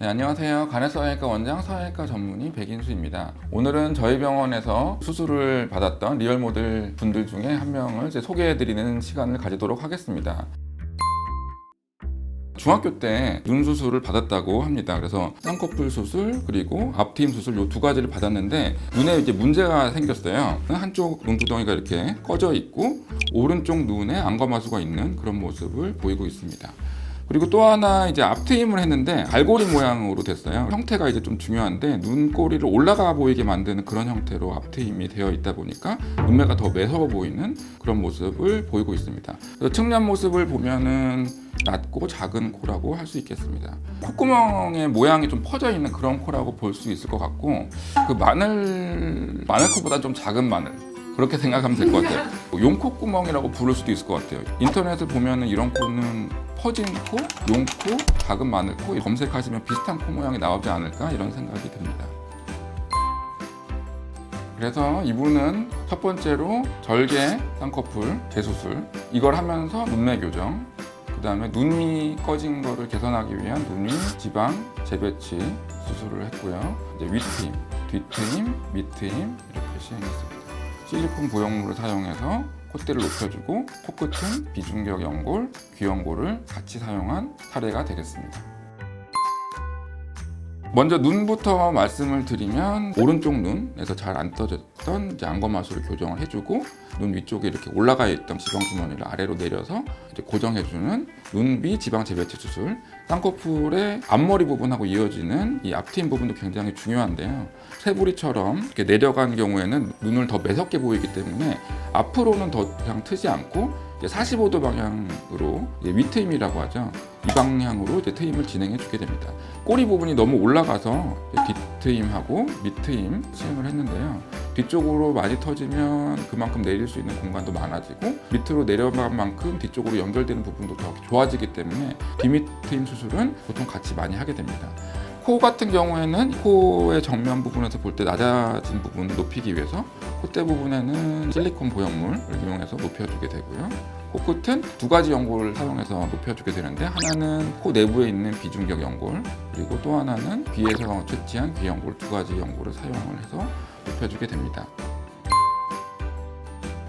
네, 안녕하세요. 간해성형외과 원장 성형외과 전문의 백인수입니다. 오늘은 저희 병원에서 수술을 받았던 리얼모델 분들 중에 한 명을 소개해드리는 시간을 가지도록 하겠습니다. 중학교 때 눈 수술을 받았다고 합니다. 그래서 쌍꺼풀 수술 그리고 앞트임 수술 이 두 가지를 받았는데 눈에 이제 문제가 생겼어요. 한쪽 눈두덩이가 이렇게 꺼져 있고 오른쪽 눈에 안검하수가 있는 그런 모습을 보이고 있습니다. 그리고 또 하나 이제 앞트임을 했는데 갈고리 모양으로 됐어요. 형태가 이제 좀 중요한데 눈꼬리를 올라가 보이게 만드는 그런 형태로 앞트임이 되어 있다 보니까 눈매가 더 매서워 보이는 그런 모습을 보이고 있습니다. 그래서 측면 모습을 보면은 낮고 작은 코라고 할 수 있겠습니다. 콧구멍의 모양이 좀 퍼져 있는 그런 코라고 볼 수 있을 것 같고 그 마늘코보다 좀 작은 마늘 그렇게 생각하면 될 것 같아요. 용콧구멍이라고 부를 수도 있을 것 같아요. 인터넷을 보면은 이런 코는 퍼진 코, 용코, 작은 마늘코 검색하시면 비슷한 코 모양이 나오지 않을까 이런 생각이 듭니다. 그래서 이분은 첫 번째로 절개 쌍꺼풀 재수술 이걸 하면서 눈매 교정, 그 다음에 눈이 꺼진 거를 개선하기 위한 눈위 지방 재배치 수술을 했고요. 이제 윗트임, 뒤트임, 밑트임 이렇게 시행했습니다. 실리콘 보형물을 사용해서 콧대를 높여주고 코끝은 비중격 연골, 귀연골을 같이 사용한 사례가 되겠습니다. 먼저 눈부터 말씀을 드리면 오른쪽 눈에서 잘 안 떠졌던 이제 안검하수를 교정을 해주고 눈 위쪽에 이렇게 올라가 있던 지방 주머니를 아래로 내려서 이제 고정해주는 눈비 지방 재배치 수술. 쌍꺼풀의 앞머리 부분하고 이어지는 이 앞트임 부분도 굉장히 중요한데요. 새부리처럼 이렇게 내려간 경우에는 눈을 더 매섭게 보이기 때문에 앞으로는 더 그냥 트지 않고 45도 방향으로 윗트임이라고 하죠. 이 방향으로 이제 트임을 진행해 주게 됩니다. 꼬리 부분이 너무 올라가서 뒷트임하고 밑트임 시행을 했는데요. 뒤쪽으로 많이 터지면 그만큼 내릴 수 있는 공간도 많아지고 밑으로 내려간 만큼 뒤쪽으로 연결되는 부분도 더 좋아지기 때문에 뒤밑트임 수술은 보통 같이 많이 하게 됩니다. 코 같은 경우에는 코의 정면 부분에서 볼 때 낮아진 부분을 높이기 위해서 콧대 부분에는 실리콘 보형물을 이용해서 높여주게 되고요. 코끝은 두 가지 연골을 사용해서 높여주게 되는데 하나는 코 내부에 있는 비중격 연골 그리고 또 하나는 귀에서 채취한 귀연골 두 가지 연골을 사용을 해서 높여주게 됩니다.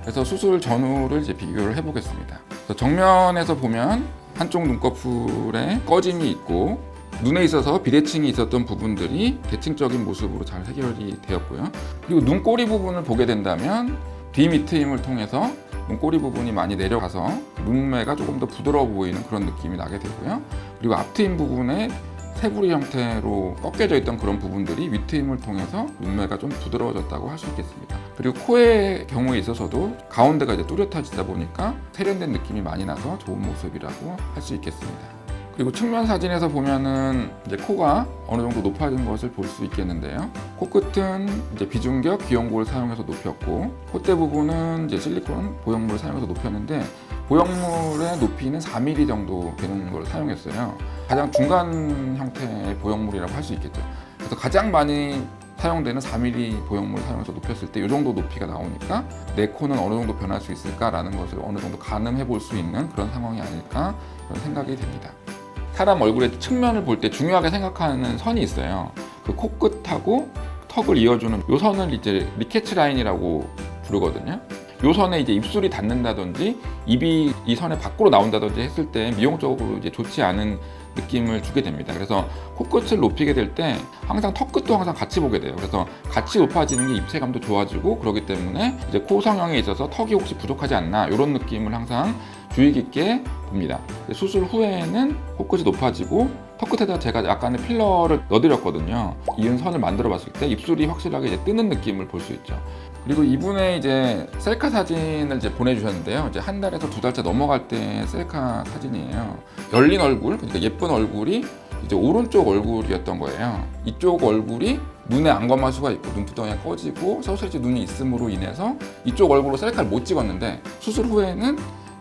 그래서 수술 전후를 이제 비교를 해보겠습니다. 그래서 정면에서 보면 한쪽 눈꺼풀에 꺼짐이 있고 눈에 있어서 비대칭이 있었던 부분들이 대칭적인 모습으로 잘 해결이 되었고요. 그리고 눈꼬리 부분을 보게 된다면 뒤밑트임을 통해서 눈꼬리 부분이 많이 내려가서 눈매가 조금 더 부드러워 보이는 그런 느낌이 나게 되고요. 그리고 앞트임 부분에 새부리 형태로 꺾여져 있던 그런 부분들이 윗트임을 통해서 눈매가 좀 부드러워졌다고 할 수 있겠습니다. 그리고 코의 경우에 있어서도 가운데가 이제 뚜렷해지다 보니까 세련된 느낌이 많이 나서 좋은 모습이라고 할 수 있겠습니다. 그리고 측면 사진에서 보면은 이제 코가 어느 정도 높아진 것을 볼 수 있겠는데요. 코끝은 이제 비중격 귀연골을 사용해서 높였고 콧대 부분은 이제 실리콘 보형물을 사용해서 높였는데 보형물의 높이는 4mm 정도 되는 걸 사용했어요. 가장 중간 형태의 보형물이라고 할 수 있겠죠. 그래서 가장 많이 사용되는 4mm 보형물을 사용해서 높였을 때 이 정도 높이가 나오니까 내 코는 어느 정도 변할 수 있을까라는 것을 어느 정도 가늠해 볼 수 있는 그런 상황이 아닐까 그런 생각이 됩니다. 사람 얼굴의 측면을 볼 때 중요하게 생각하는 선이 있어요. 그 코끝하고 턱을 이어주는 이 선을 이제 리케츠 라인이라고 부르거든요. 이 선에 이제 입술이 닿는다든지 입이 이 선의 밖으로 나온다든지 했을 때 미용적으로 이제 좋지 않은 느낌을 주게 됩니다. 그래서 코끝을 높이게 될 때 항상 턱끝도 항상 같이 보게 돼요. 그래서 같이 높아지는 게 입체감도 좋아지고 그렇기 때문에 이제 코 성형에 있어서 턱이 혹시 부족하지 않나 이런 느낌을 항상 주의 깊게 봅니다. 수술 후에는 코끝이 높아지고 턱끝에다 제가 약간의 필러를 넣어드렸거든요. 이은 선을 만들어 봤을 때 입술이 확실하게 이제 뜨는 느낌을 볼 수 있죠. 그리고 이분의 이제 셀카 사진을 이제 보내주셨는데요. 이제 한 달에서 두 달째 넘어갈 때 셀카 사진이에요. 열린 얼굴, 그러니까 예쁜 얼굴이 이제 오른쪽 얼굴이었던 거예요. 이쪽 얼굴이 눈에 안검하수가 있고 눈두덩이가 꺼지고 서술지 눈이 있음으로 인해서 이쪽 얼굴로 셀카를 못 찍었는데 수술 후에는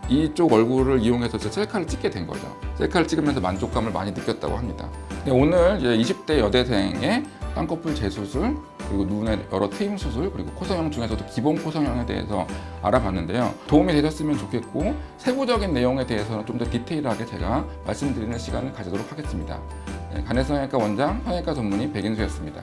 이쪽 얼굴을 이용해서 셀카를 찍게 된 거죠. 셀카를 찍으면서 만족감을 많이 느꼈다고 합니다. 오늘 이제 20대 여대생의 쌍꺼풀 재수술 그리고 눈의 여러 트임 수술, 그리고 코성형 중에서도 기본 코성형에 대해서 알아봤는데요. 도움이 되셨으면 좋겠고 세부적인 내용에 대해서는 좀 더 디테일하게 제가 말씀드리는 시간을 가지도록 하겠습니다. 간해성형외과 원장, 성형외과 전문의 백인수였습니다.